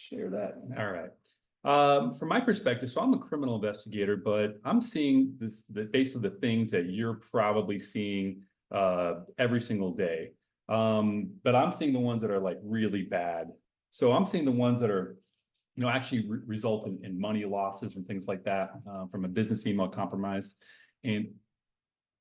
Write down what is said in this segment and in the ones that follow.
share that. All right. From my perspective, so I'm a criminal investigator, but I'm seeing based on the things that you're probably seeing every single day. But I'm seeing the ones that are like really bad. So I'm seeing the ones that are, actually result in money losses and things like that from a business email compromise. And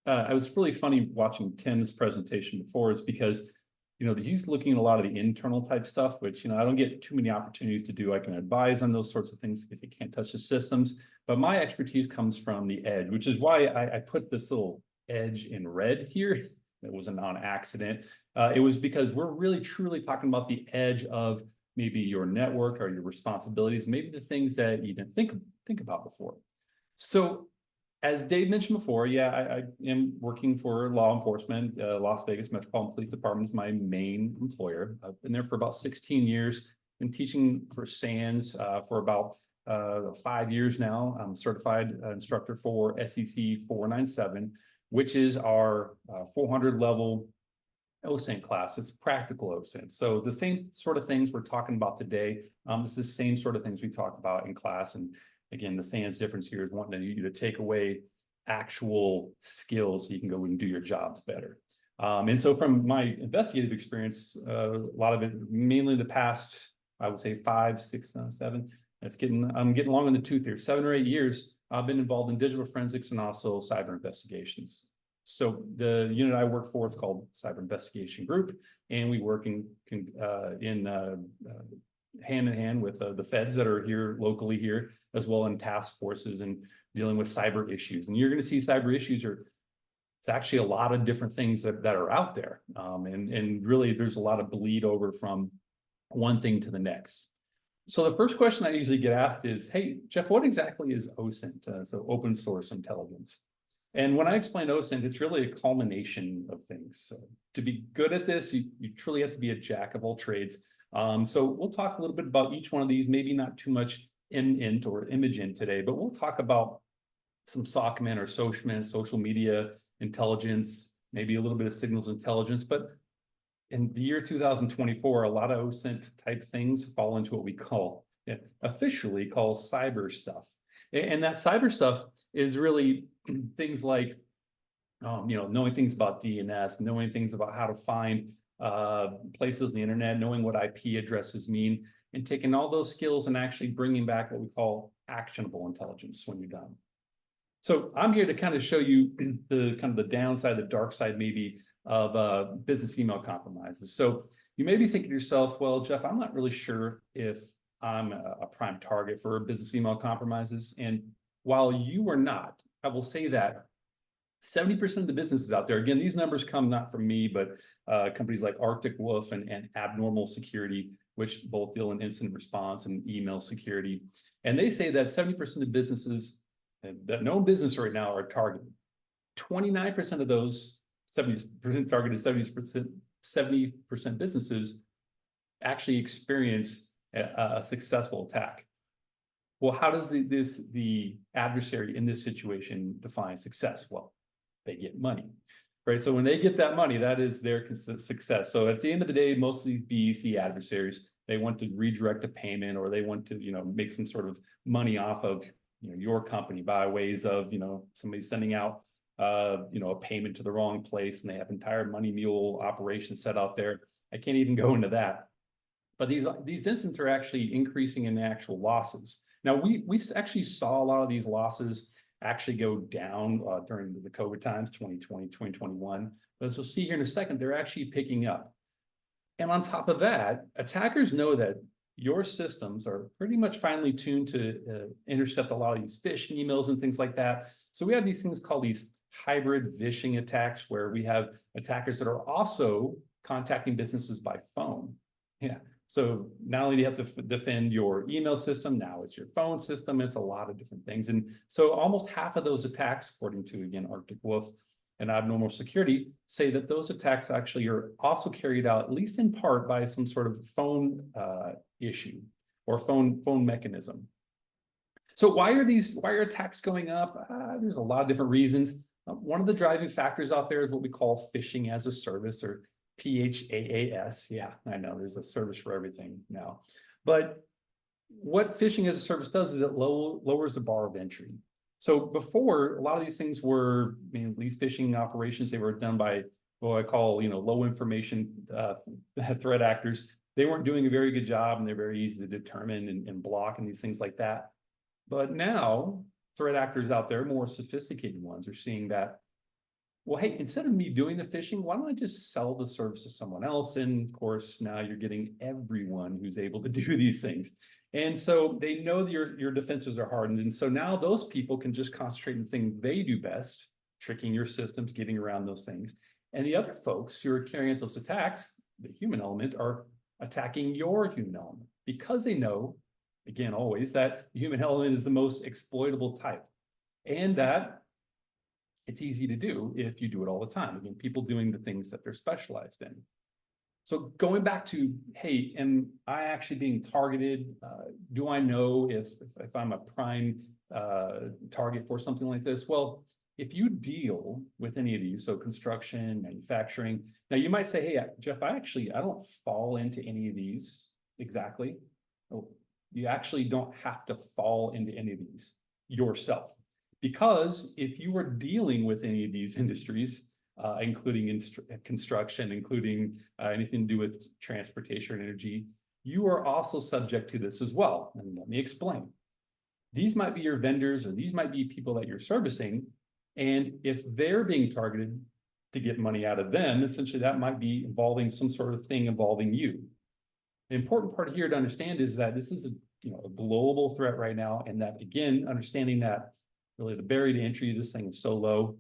it was really funny watching Tim's presentation before, is because he's looking at a lot of the internal type stuff, which, I don't get too many opportunities to do. I can advise on those sorts of things because they can't touch the systems. But my expertise comes from the edge, which is why I put this little edge in red here. It wasn't on accident. It was because we're really truly talking about the edge of maybe your network or your responsibilities, maybe the things that you didn't think about before. So as Dave mentioned before, yeah, I am working for law enforcement. Las Vegas Metropolitan Police Department is my main employer. I've been there for about 16 years. Been teaching for SANS for about 5 years now. I'm a certified instructor for SEC 497, which is our 400 level OSINT class. It's practical OSINT. So the same sort of things we're talking about today. It's the same sort of things we talked about in class. And again, the SANS difference here is wanting you to take away actual skills so you can go and do your jobs better. And so from my investigative experience, a lot of it, mainly the past, I would say 5, 6, 7, I'm getting long in the tooth here, 7 or 8 years, I've been involved in digital forensics and also cyber investigations. So the unit I work for is called Cyber Investigation Group, and we work in hand in hand with the feds that are here locally here, as well in task forces and dealing with cyber issues. And you're going to see cyber issues it's actually a lot of different things that are out there. And really there's a lot of bleed over from one thing to the next. So the first question I usually get asked is, hey, Jeff, what exactly is OSINT? So open source intelligence. And when I explain OSINT, it's really a culmination of things. So to be good at this, you truly have to be a jack of all trades. So we'll talk a little bit about each one of these, maybe not too much int or ImageInt today, but we'll talk about some SOCMINT or SOCMINT, social media intelligence, maybe a little bit of signals intelligence. But in the year 2024, a lot of OSINT type things fall into what we officially call cyber stuff. And that cyber stuff is really things like, knowing things about DNS, knowing things about how to find places on the internet, knowing what IP addresses mean, and taking all those skills and actually bringing back what we call actionable intelligence when you're done. So I'm here to kind of show you the downside, the dark side maybe of business email compromises. So you may be thinking to yourself, well, Jeff, I'm not really sure if I'm a prime target for business email compromises. And while you are not, I will say that 70% of the businesses out there, again, these numbers come not from me, but companies like Arctic Wolf and Abnormal Security, which both deal in incident response and email security. And they say that 70% of businesses that no business right now are targeted. 29% of those 70% targeted 70% businesses actually experience a successful attack. Well, how does the adversary in this situation define success? Well, they get money, right? So when they get that money, that is their success. So at the end of the day, most of these BEC adversaries, they want to redirect a payment, or they want to, make some sort of money off of, your company by ways of, somebody sending out, a payment to the wrong place, and they have entire money mule operations set out there. I can't even go into that. But these incidents are actually increasing in actual losses. Now, we actually saw a lot of these losses actually go down during the COVID times, 2020, 2021. But as you'll see here in a second, they're actually picking up. And on top of that, attackers know that your systems are pretty much finely tuned to intercept a lot of these phishing emails and things like that. So we have these things called these hybrid phishing attacks, where we have attackers that are also contacting businesses by phone. Yeah. So not only do you have to defend your email system, now it's your phone system. It's a lot of different things. And so almost half of those attacks, according to, again, Arctic Wolf and Abnormal Security, say that those attacks actually are also carried out, at least in part, by some sort of phone issue or phone mechanism. So why are attacks going up? There's a lot of different reasons. One of the driving factors out there is what we call phishing as a service, or PHAAS. Yeah, I know there's a service for everything now. But what phishing as a service does is it lowers the bar of entry. So before, a lot of these things were, I mean, these phishing operations, they were done by what I call, low information threat actors. They weren't doing a very good job, and they're very easy to determine and block and these things like that. But now threat actors out there, more sophisticated ones, are seeing that, well, hey, instead of me doing the phishing, why don't I just sell the service to someone else? And of course, now you're getting everyone who's able to do these things. And so they know that your defenses are hardened. And so now those people can just concentrate on the thing they do best, tricking your systems, getting around those things. And the other folks who are carrying out those attacks, the human element, are attacking your human element because they know, again, always, that the human element is the most exploitable type. And that it's easy to do if you do it all the time. Again, people doing the things that they're specialized in. So going back to, hey, am I actually being targeted? Do I know if I'm a prime target for something like this? Well, if you deal with any of these, so construction, manufacturing, now you might say, hey, Jeff, I don't fall into any of these exactly. You actually don't have to fall into any of these yourself. Because if you were dealing with any of these industries, including construction, including anything to do with transportation or energy, you are also subject to this as well. And let me explain. These might be your vendors, or these might be people that you're servicing. And if they're being targeted to get money out of them, essentially that might be involving some sort of thing involving you. The important part here to understand is that this is a global threat right now. And that, again, understanding that really the barrier to entry, this thing is so low.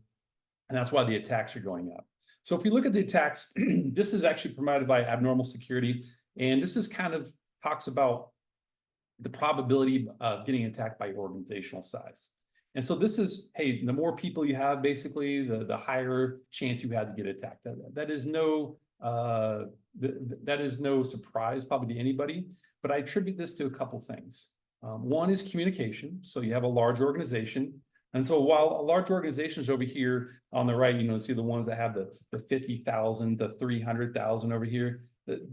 And that's why the attacks are going up. So if we look at the attacks, this is actually provided by Abnormal Security. And this is kind of talks about the probability of getting attacked by your organizational size. And so this is, hey, the more people you have, basically, the higher chance you have to get attacked. That is no surprise probably to anybody, but I attribute this to a couple things. One is communication. So you have a large organization. And so while a large organization is over here on the right, see the ones that have the 50,000, the 300,000 over here.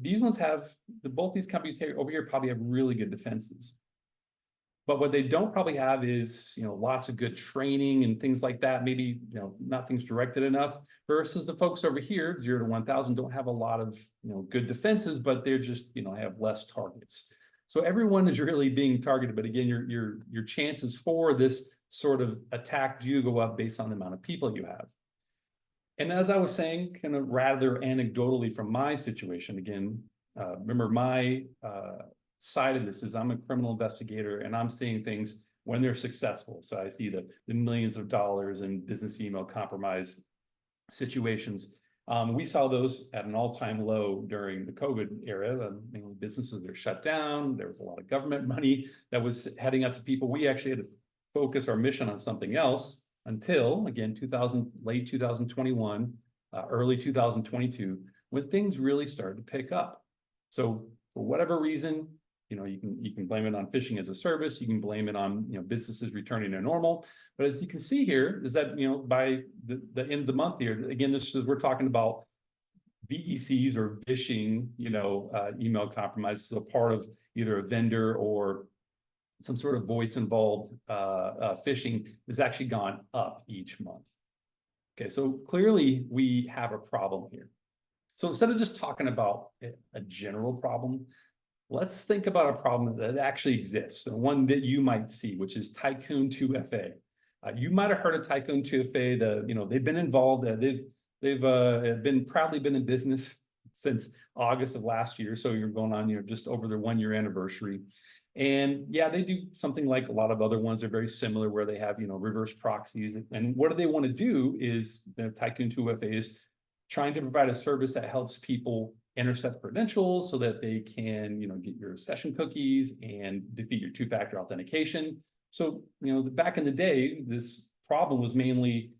These ones have, both these companies over here probably have really good defenses. But what they don't probably have is, lots of good training and things like that. Maybe, nothing's directed enough, versus the folks over here, 0 to 1,000, don't have a lot of, good defenses, but they're just, have less targets. So everyone is really being targeted. But again, your chances for this sort of attack do go up based on the amount of people you have. And as I was saying, kind of rather anecdotally from my situation, again, remember my side of this is I'm a criminal investigator, and I'm seeing things when they're successful. So I see the millions of dollars in business email compromise situations. We saw those at an all-time low during the COVID era. Businesses are shut down. There was a lot of government money that was heading out to people. We actually had to focus our mission on something else until, again, late 2021, early 2022, when things really started to pick up. So for whatever reason, you can blame it on phishing as a service. You can blame it on businesses returning to normal. But as you can see here, is that by the end of the month here, again, we're talking about BECs or phishing, email compromise. So part of either a vendor or some sort of voice involved phishing has actually gone up each month. Okay, so clearly we have a problem here. So instead of just talking about a general problem, let's think about a problem that actually exists, and one that you might see, which is Tycoon 2FA. You might have heard of Tycoon 2FA. They've been involved. They've proudly been in business since August of last year. So you're going on, just over their 1-year anniversary. And yeah, they do something like a lot of other ones. They're very similar, where they have, reverse proxies. And what do they want to do is, Tycoon 2FA is trying to provide a service that helps people intercept credentials so that they can, get your session cookies and defeat your two-factor authentication. So, back in the day, this problem was mainly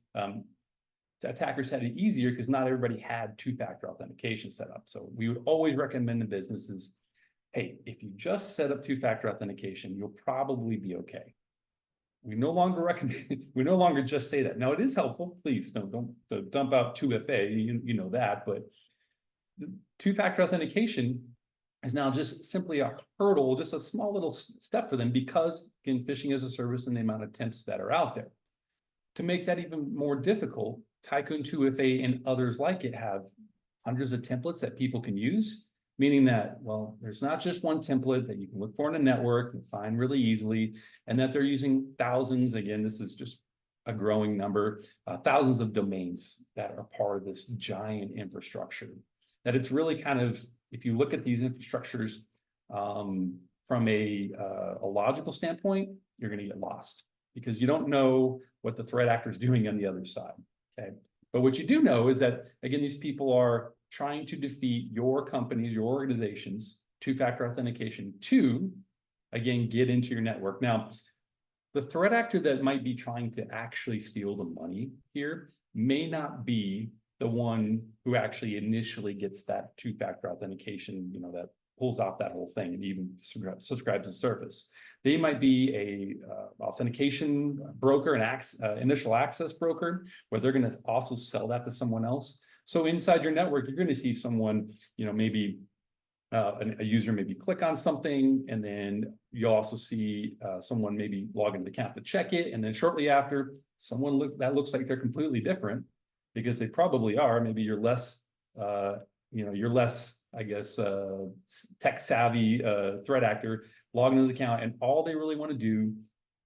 attackers had it easier because not everybody had two-factor authentication set up. So we would always recommend to businesses, hey, if you just set up two-factor authentication, you'll probably be okay. We no longer recommend, we no longer just say that. Now, it is helpful. Please don't dump out 2FA, you know that, but two-factor authentication is now just simply a hurdle, just a small little step for them, because again, phishing as a service and the amount of attempts that are out there. To make that even more difficult, Tycoon 2FA and others like it have hundreds of templates that people can use, meaning that, well, there's not just one template that you can look for in a network and find really easily, and that they're using thousands, again, this is just a growing number, thousands of domains that are part of this giant infrastructure. That it's really kind of, if you look at these infrastructures from a logical standpoint, you're going to get lost because you don't know what the threat actor is doing on the other side. Okay, but what you do know is that, again, these people are trying to defeat your companies, your organizations, two-factor authentication to, again, get into your network. Now, the threat actor that might be trying to actually steal the money here may not be the one who actually initially gets that two-factor authentication, you know, that pulls off that whole thing and even subscribes to the service. They might be a authentication broker, an initial access broker, where they're going to also sell that to someone else. So inside your network, you're going to see someone, you know, maybe a user maybe click on something, and then you'll also see someone maybe log into the account to check it, and then shortly after, someone that looks like they're completely different, because they probably are. Maybe you're less, you know, you're less, I guess, tech savvy threat actor, log into the account, and all they really want to do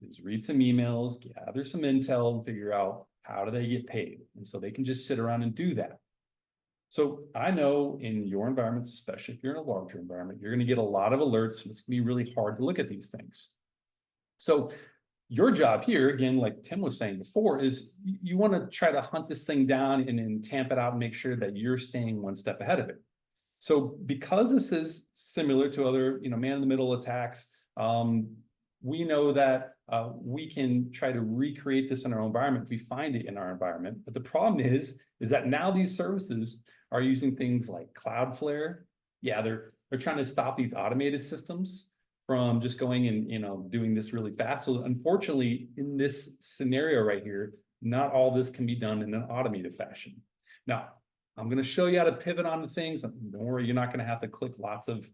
is read some emails, gather some intel, and figure out how do they get paid. And so they can just sit around and do that. So I know in your environments, especially if you're in a larger environment, you're going to get a lot of alerts. It's going to be really hard to look at these things. So your job here, again, like Tim was saying before, is you want to try to hunt this thing down and then tamp it out and make sure that you're staying one step ahead of it. So because this is similar to other, you know, man-in-the-middle attacks, we know that we can try to recreate this in our environment if we find it in our environment. But the problem is that now these services are using things like Cloudflare. Yeah, they're trying to stop these automated systems from just going and, you know, doing this really fast. So unfortunately, in this scenario right here, not all this can be done in an automated fashion. Now, I'm going to show you how to pivot onto things. Don't worry, you're not going to have to click lots of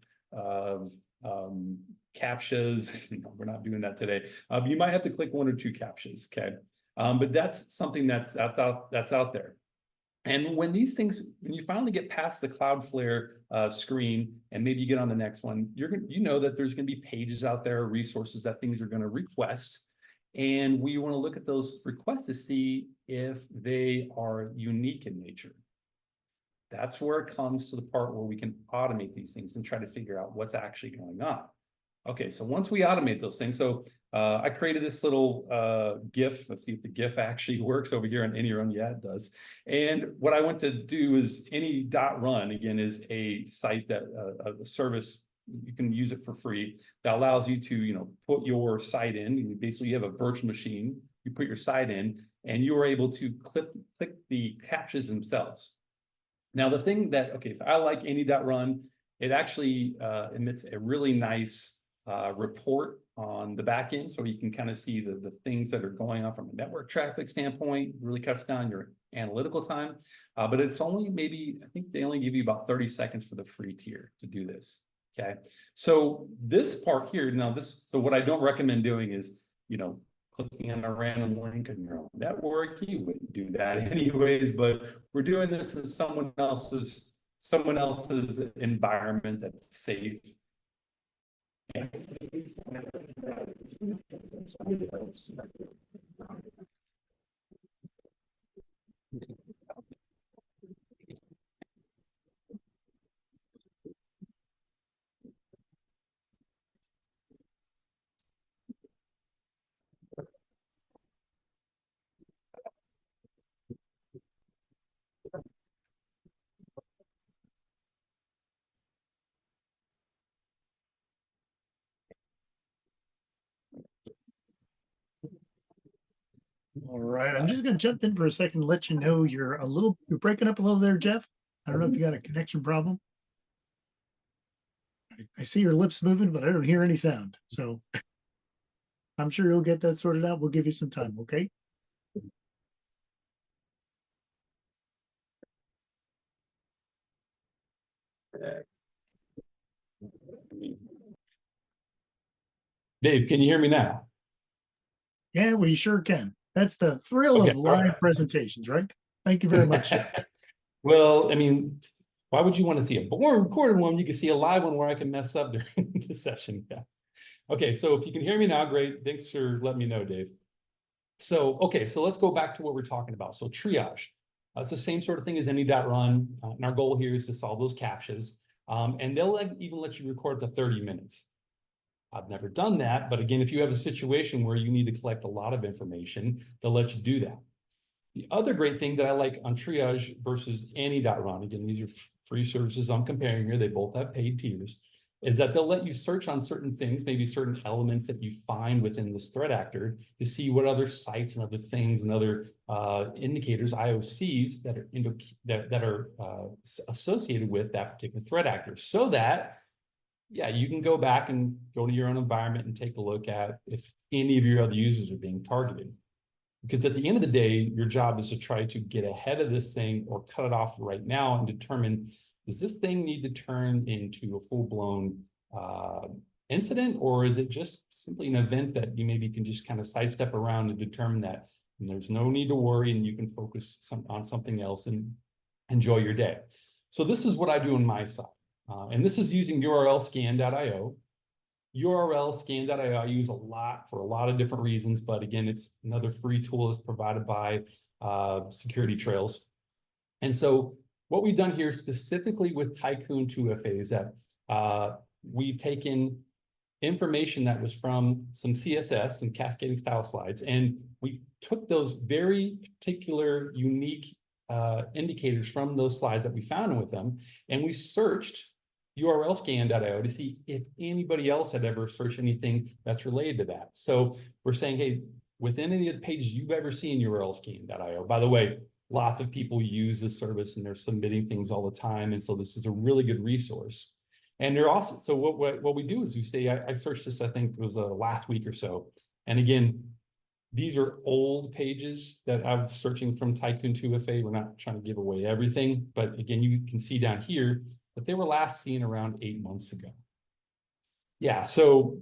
captchas. You know, we're not doing that today. You might have to click one or two captchas, okay? But that's something that's out there. And when these things, when you finally get past the Cloudflare screen, and maybe you get on the next one, you know that there's going to be pages out there, resources that things are going to request, and we want to look at those requests to see if they are unique in nature. That's where it comes to the part where we can automate these things and try to figure out what's actually going on. Okay, so once we automate those things, so I created this little GIF. Let's see if the GIF actually works over here on AnyRun. Yeah, it does. And what I want to do is any.run, again, is a site that a service, you can use it for free, that allows you to, you know, put your site in. And basically, you have a virtual machine, you put your site in, and you are able to click the captchas themselves. Now, the thing that, okay, so I like any.run. It actually emits a really nice report on the back end, so you can kind of see the things that are going on from a network traffic standpoint. Really cuts down your analytical time, but it's only maybe, I think they only give you about 30 seconds for the free tier to do this. Okay, so this part here, now so what I don't recommend doing is, you know, clicking on a random link in your own network. You wouldn't do that anyways, but we're doing this in someone else's environment that's safe. All right, I'm just going to jump in for a second and let you know you're breaking up a little there, Jeff. I don't know if you got a connection problem. I see your lips moving, but I don't hear any sound. So I'm sure you'll get that sorted out. We'll give you some time, okay? Dave, can you hear me now? Yeah, we sure can. That's the thrill Okay, of all live presentations, right? Thank you very much, Jeff. right. Well, I mean, why would you want to see a boring recorded one? You can see a live one where I can mess up during the session. Yeah. Okay, so if you can hear me now, great. Thanks for letting me know, Dave. So, okay, so let's go back to what we're talking about. So triage, it's the same sort of thing as any .run. And our goal here is to solve those CAPTCHAs. And they'll even let you record up to 30 minutes. I've never done that, but again, if you have a situation where you need to collect a lot of information, they'll let you do that. The other great thing that I like on triage versus any.run, again, these are free services I'm comparing here, they both have paid tiers, is that they'll let you search on certain things, maybe certain elements that you find within this threat actor to see what other sites and other things and other indicators, IOCs, that are associated with that particular threat actor, so that yeah, you can go back and go to your own environment and take a look at if any of your other users are being targeted. Because at the end of the day, your job is to try to get ahead of this thing or cut it off right now and determine, does this thing need to turn into a full-blown incident, or is it just simply an event that you maybe can just kind of sidestep around and determine that there's no need to worry and you can focus on something else and enjoy your day. So this is what I do on my side. And this is using urlscan.io. urlscan.io I use a lot for a lot of different reasons, but again, it's another free tool that's provided by Security Trails. And so what we've done here specifically with Tycoon 2FA is that we've taken information that was from some CSS, some cascading style slides, and we took those very particular unique indicators from those slides that we found with them, and we searched urlscan.io to see if anybody else had ever searched anything that's related to that. So we're saying, hey, with any of the pages you've ever seen urlscan.io, by the way, lots of people use this service and they're submitting things all the time. And so this is a really good resource. And they're also, so what we do is we say, I searched this, I think it was last week or so. And again, these are old pages that I'm searching from Tycoon 2FA. We're not trying to give away everything, but again, you can see down here that they were last seen around 8 months ago. Yeah, so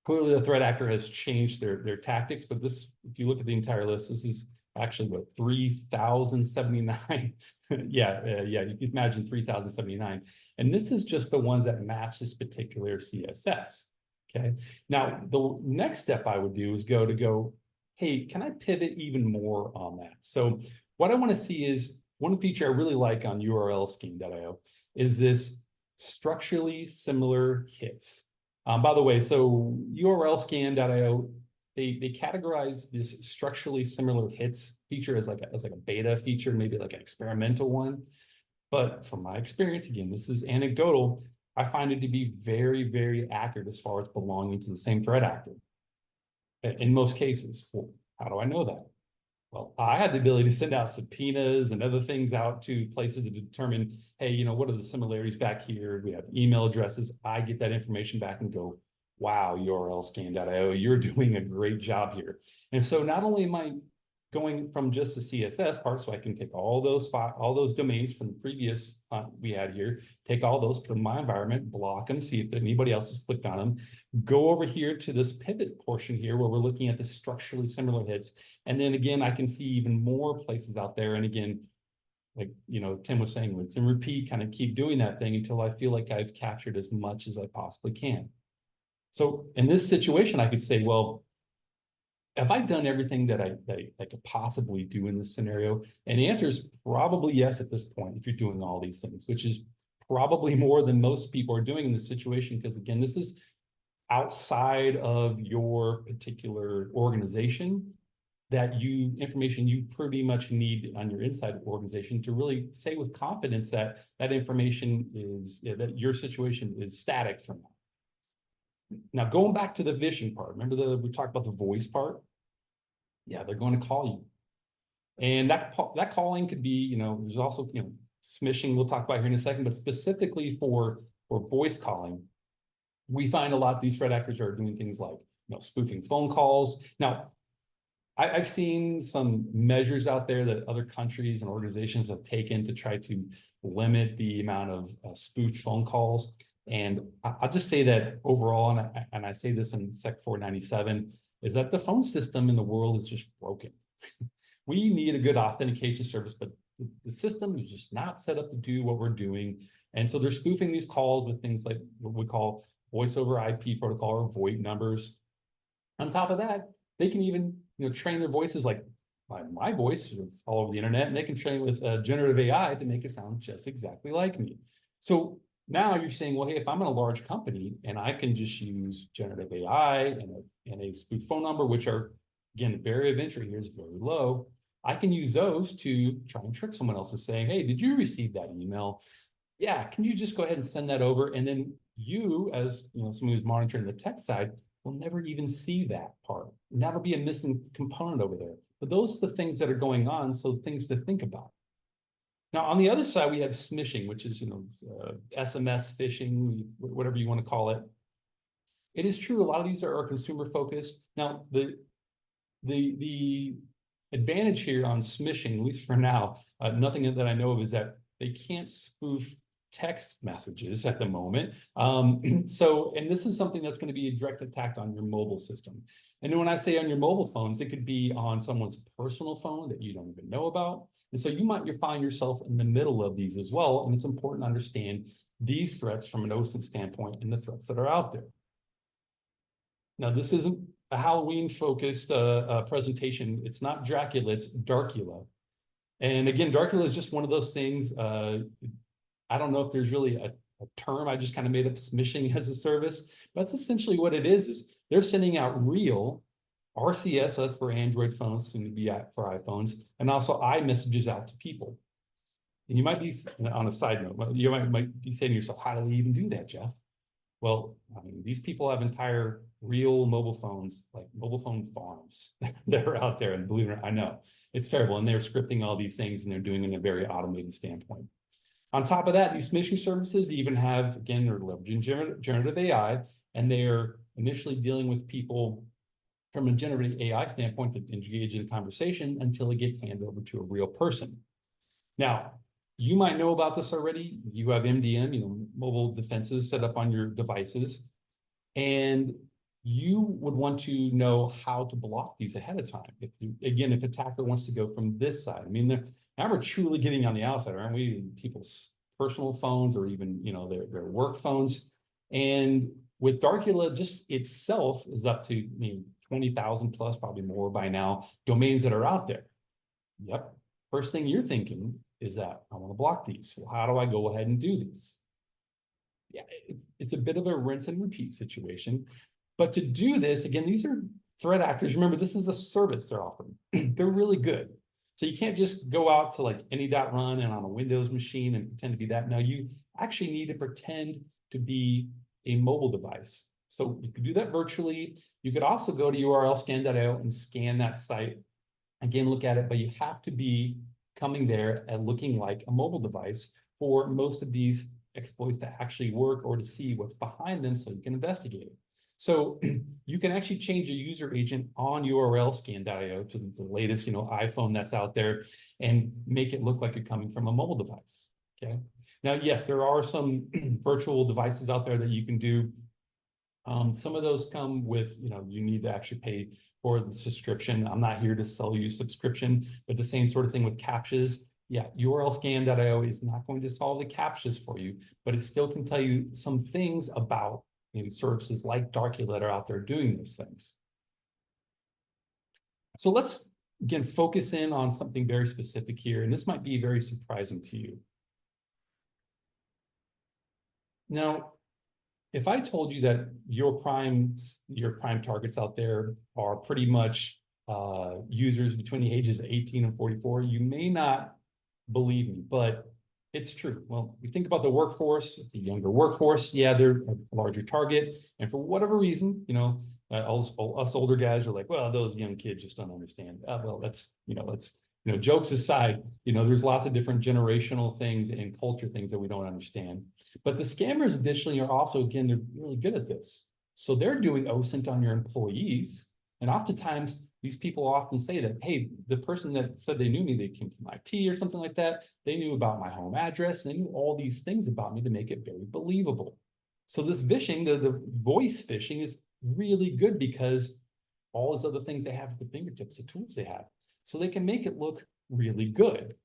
clearly the threat actor has changed their tactics, but this, if you look at the entire list, this is actually what, 3,079. Yeah, you can imagine 3,079. And this is just the ones that match this particular CSS. Okay. Now, the next step I would do is go, hey, can I pivot even more on that? So what I want to see is one feature I really like on urlscan.io is this structurally similar hits. By the way, so urlscan.io, they categorize this structurally similar hits feature as like a beta feature, maybe like an experimental one. But from my experience, again, this is anecdotal, I find it to be very, very accurate as far as belonging to the same threat actor in most cases. Well, how do I know that? Well, I had the ability to send out subpoenas and other things out to places to determine, hey, you know, what are the similarities back here? We have email addresses. I get that information back and go, wow, urlscan.io, you're doing a great job here. And so not only am I going from just the CSS part, so I can take all those domains from the previous we had here, take all those, put them in my environment, block them, see if anybody else has clicked on them, go over here to this pivot portion here where we're looking at the structurally similar hits. And then again, I can see even more places out there. And again, like, you know, Tim was saying, rinse and repeat, kind of keep doing that thing until I feel like I've captured as much as I possibly can. So in this situation, I could say, well, have I done everything that I could possibly do in this scenario? And the answer is probably yes at this point, if you're doing all these things, which is probably more than most people are doing in this situation. Because again, this is outside of your particular organization, that information you pretty much need on your inside organization to really say with confidence that that information is, that your situation is static from that. Now, going back to the vision part, remember we talked about the voice part? Yeah, they're going to call you. And that calling could be, you know, there's also, you know, smishing we'll talk about here in a second, but specifically for voice calling, we find a lot of these threat actors are doing things like, you know, spoofing phone calls. Now, I've seen some measures out there that other countries and organizations have taken to try to limit the amount of spoofed phone calls. And I'll just say that overall, and I say this in Sec 497, is that the phone system in the world is just broken. We need a good authentication service, but the system is just not set up to do what we're doing. And so they're spoofing these calls with things like what we call voice over IP protocol or VoIP numbers. On top of that, they can even train their voices like my voice, it's all over the internet, and they can train with generative AI to make it sound just exactly like me. So now you're saying, well, hey, if I'm in a large company and I can just use generative AI and a spoof phone number, which are, again, the barrier of entry here is very low, I can use those to try and trick someone else and saying, hey, did you receive that email? Yeah, can you just go ahead and send that over? And then you, as someone who's monitoring the tech side, will never even see that part. And that'll be a missing component over there. But those are the things that are going on, so things to think about. Now, on the other side, we have smishing, which is, SMS phishing, whatever you want to call it. It is true, a lot of these are consumer focused. Now, the advantage here on smishing, at least for now, nothing that I know of, is that they can't spoof text messages at the moment. And this is something that's going to be a direct attack on your mobile system. And when I say on your mobile phones, it could be on someone's personal phone that you don't even know about. And so you find yourself in the middle of these as well. And it's important to understand these threats from an OSINT standpoint and the threats that are out there. Now, this isn't a Halloween-focused presentation. It's not Dracula, it's Darkula. And again, Darkula is just one of those things. I don't know if there's really a term. I just kind of made up smishing as a service. But that's essentially what it is they're sending out real RCS, so that's for Android phones, soon to be for iPhones, and also iMessages out to people. And you might be, on a side note, you might be saying to yourself, how do they even do that, Jeff? Well, I mean, these people have entire real mobile phones, like mobile phone farms that are out there. And believe it or not, I know it's terrible. And they're scripting all these things and they're doing it in a very automated standpoint. On top of that, these smishing services even have, again, they're leveraging generative AI, and they're initially dealing with people from a generative AI standpoint that engage in conversation until it gets handed over to a real person. Now, you might know about this already. You have MDM, mobile defenses set up on your devices, and you would want to know how to block these ahead of time. If attacker wants to go from this side, I mean, now we're truly getting on the outside, aren't we? People's personal phones or even, their work phones. And with Darkula, just itself is up to 20,000 plus, probably more by now, domains that are out there. Yep. First thing you're thinking is that I want to block these. Well, how do I go ahead and do this? Yeah, it's a bit of a rinse and repeat situation. But to do this, again, these are threat actors. Remember, this is a service they're offering. They're really good. So you can't just go out to like any.run and on a Windows machine and pretend to be that. Now you actually need to pretend to be a mobile device. So you could do that virtually. You could also go to urlscan.io and scan that site. Again, look at it, but you have to be coming there and looking like a mobile device for most of these exploits to actually work or to see what's behind them so you can investigate it. So you can actually change your user agent on urlscan.io to the latest, iPhone that's out there and make it look like you're coming from a mobile device. Okay. Now, yes, there are some virtual devices out there that you can do. Some of those come with, you need to actually pay for the subscription. I'm not here to sell you subscription, but the same sort of thing with CAPTCHAs. Yeah, urlscan.io is not going to solve the CAPTCHAs for you, but it still can tell you some things about services like Darkula that are out there doing those things. So let's, again, focus in on something very specific here, and this might be very surprising to you. Now, if I told you that your prime targets out there are pretty much users between the ages of 18 and 44, you may not believe me, but it's true. Well, we think about the workforce, it's a younger workforce. Yeah, they're a larger target. And for whatever reason, us older guys are like, well, those young kids just don't understand. Well, that's, jokes aside, there's lots of different generational things and culture things that we don't understand. But the scammers additionally are also, again, they're really good at this. So they're doing OSINT on your employees. And oftentimes, these people often say that, hey, the person that said they knew me, they came from IT or something like that. They knew about my home address. They knew all these things about me to make it very believable. So this phishing, the voice phishing is really good because all those other things they have at the fingertips, the tools they have. So they can make it look really good.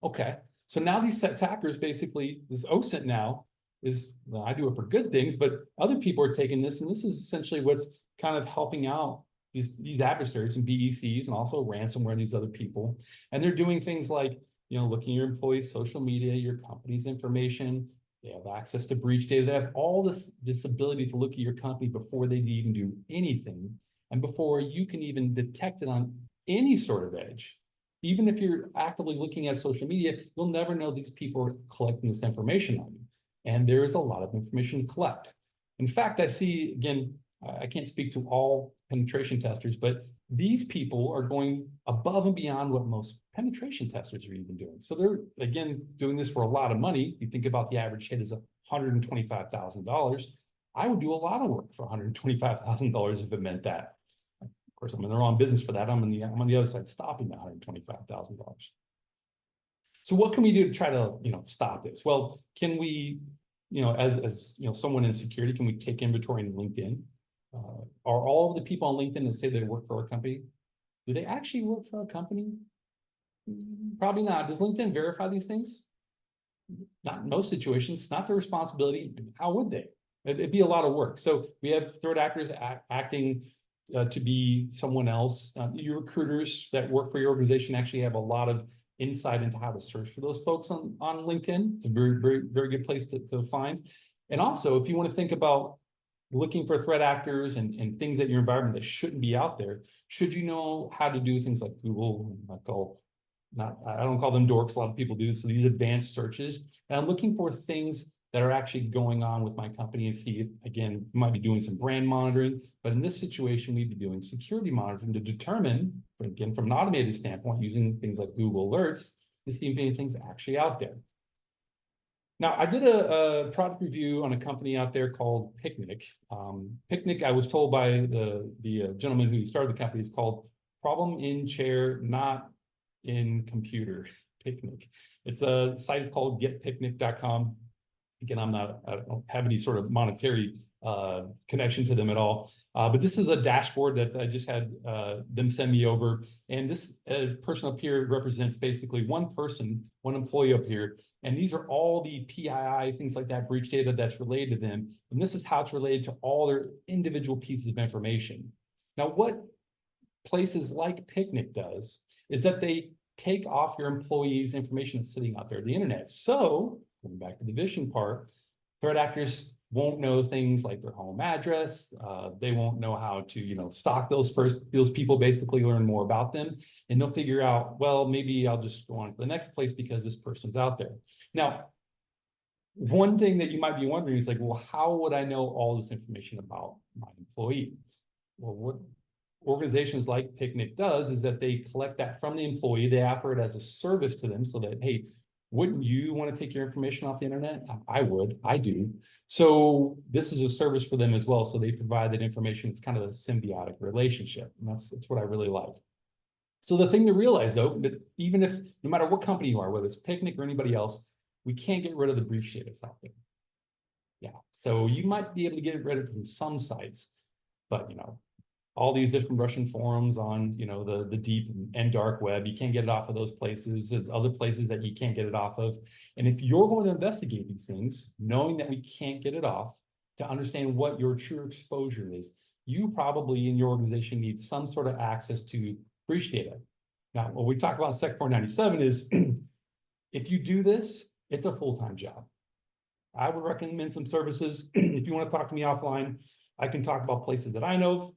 Okay, so now these attackers basically, this OSINT now is, well, I do it for good things, but other people are taking this, and this is essentially what's kind of helping out these adversaries and BECs and also ransomware and these other people. And they're doing things like, looking at your employees' social media, your company's information. They have access to breach data. They have all this ability to look at your company before they even do anything, and before you can even detect it on any sort of edge. Even if you're actively looking at social media, you'll never know these people are collecting this information on you. And there is a lot of information to collect. In fact, I see, again, I can't speak to all penetration testers, but these people are going above and beyond what most penetration testers are even doing. So they're, again, doing this for a lot of money. You think about the average hit is $125,000. I would do a lot of work for $125,000 if it meant that. Of course, I'm in the wrong business for that. I'm on the other side stopping that $125,000. So what can we do to try to, stop this? Well, can we, as someone in security, can we take inventory in LinkedIn? Are all of the people on LinkedIn that say they work for a company, do they actually work for a company? Probably not. Does LinkedIn verify these things? Not in most situations. It's not their responsibility. How would they? It'd be a lot of work. So we have threat actors acting to be someone else. Your recruiters that work for your organization actually have a lot of insight into how to search for those folks on LinkedIn. It's a very, very, very good place to find. And also, if you want to think about looking for threat actors and things at your environment that shouldn't be out there, should you know how to do things like Google, I don't call them dorks, a lot of people do, so these advanced searches. And I'm looking for things that are actually going on with my company and see if, again, you might be doing some brand monitoring, but in this situation, we'd be doing security monitoring to determine, again, from an automated standpoint, using things like Google Alerts to see if anything's actually out there. Now, I did a product review on a company out there called Picnic. Picnic, I was told by the gentleman who started the company, is called Problem in Chair, Not in Computer. Picnic. It's a site. It's called getpicnic.com. Again, I don't have any sort of monetary connection to them at all. But this is a dashboard that I just had them send me over. And this person up here represents basically one person, one employee up here. And these are all the PII, things like that, breach data that's related to them. And this is how it's related to all their individual pieces of information. Now, what places like Picnic does is that they take off your employees' information that's sitting out there on the internet. So, going back to the vision part, threat actors won't know things like their home address. They won't know how to, stalk those people, basically learn more about them. And they'll figure out, well, maybe I'll just go on to the next place because this person's out there. Now, one thing that you might be wondering is like, well, how would I know all this information about my employee? Well, what organizations like Picnic does is that they collect that from the employee. They offer it as a service to them so that, hey, wouldn't you want to take your information off the internet? I would, I do. So this is a service for them as well. So they provide that information. It's kind of a symbiotic relationship. And that's what I really like. So the thing to realize though, that even if, no matter what company you are, whether it's Picnic or anybody else, we can't get rid of the breach data that's out there. Yeah, so you might be able to get rid of it from some sites, but all these different Russian forums on, the deep and dark web. You can't get it off of those places. There's other places that you can't get it off of. And if you're going to investigate these things, knowing that we can't get it off, to understand what your true exposure is, you probably in your organization need some sort of access to breach data. Now, what we talk about in Sec 497 is if you do this, it's a full-time job. I would recommend some services. If you want to talk to me offline, I can talk about places that I know of.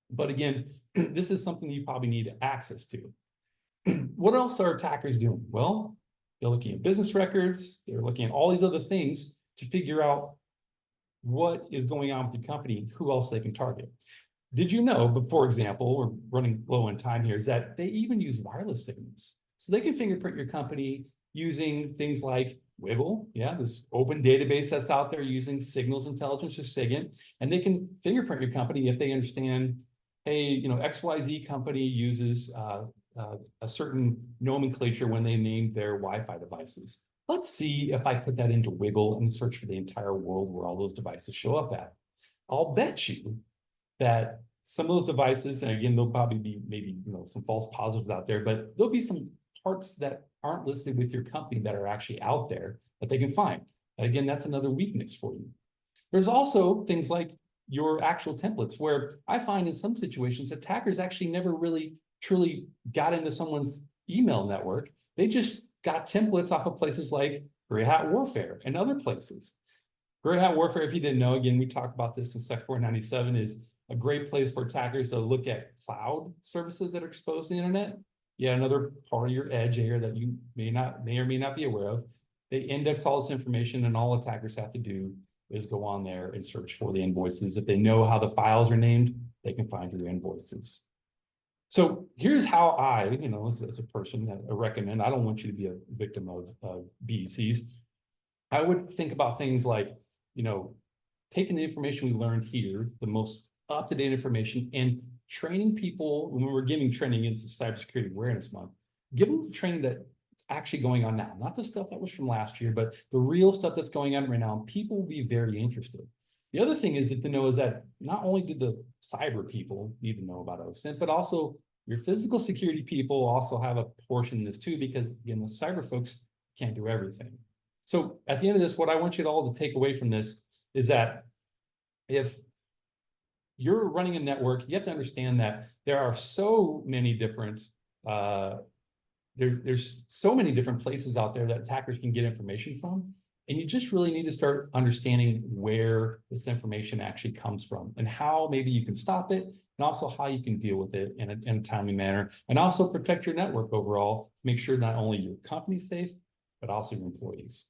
But again, this is something you probably need access to. What else are attackers doing? Well, they're looking at business records. They're looking at all these other things to figure out what is going on with your company, who else they can target. Did you know, but for example, we're running low on time here, is that they even use wireless signals. So they can fingerprint your company using things like Wiggle, this open database that's out there using signals intelligence or SIGINT, and they can fingerprint your company if they understand, hey, XYZ company uses a certain nomenclature when they name their Wi-Fi devices. let's see if I put that into Wiggle and search for the entire world where all those devices show up at. I'll bet you that some of those devices, and again, there'll probably be maybe, you know, some false positives out there, but there'll be some parts that aren't listed with your company that are actually out there that they can find. And again, that's another weakness for you. There's also things like your actual templates, where I find in some situations attackers actually never really truly got into someone's email network. They just got templates off of places like Gray Hat Warfare and other places. Gray Hat Warfare, if you didn't know, again, we talked about this in Sec 497, is a great place for attackers to look at cloud services that are exposed to the internet. Yeah, another part of your edge area that you may or may not be aware of. They index all this information, and all attackers have to do is go on there and search for the invoices. If they know how the files are named, they can find your invoices. So here's how I, you know, as a person that I recommend, I don't want you to be a victim of BECs. I would think about things like, you know, taking the information we learned here, the most up-to-date information, and training people when we're giving training into Cybersecurity Awareness Month. Give them the training that's actually going on now, not the stuff that was from last year, but the real stuff that's going on right now. People will be very interested. The other thing is to know is that not only do the cyber people need to know about OSINT, but also your physical security people also have a portion in this too, because again, the cyber folks can't do everything. So at the end of this, what I want you all to take away from this is that if you're running a network, you have to understand that there are so many different there's so many different places out there that attackers can get information from, and you just really need to start understanding where this information actually comes from and how maybe you can stop it, and also how you can deal with it in a timely manner, and also protect your network overall. Make sure not only your company's safe, but also your employees.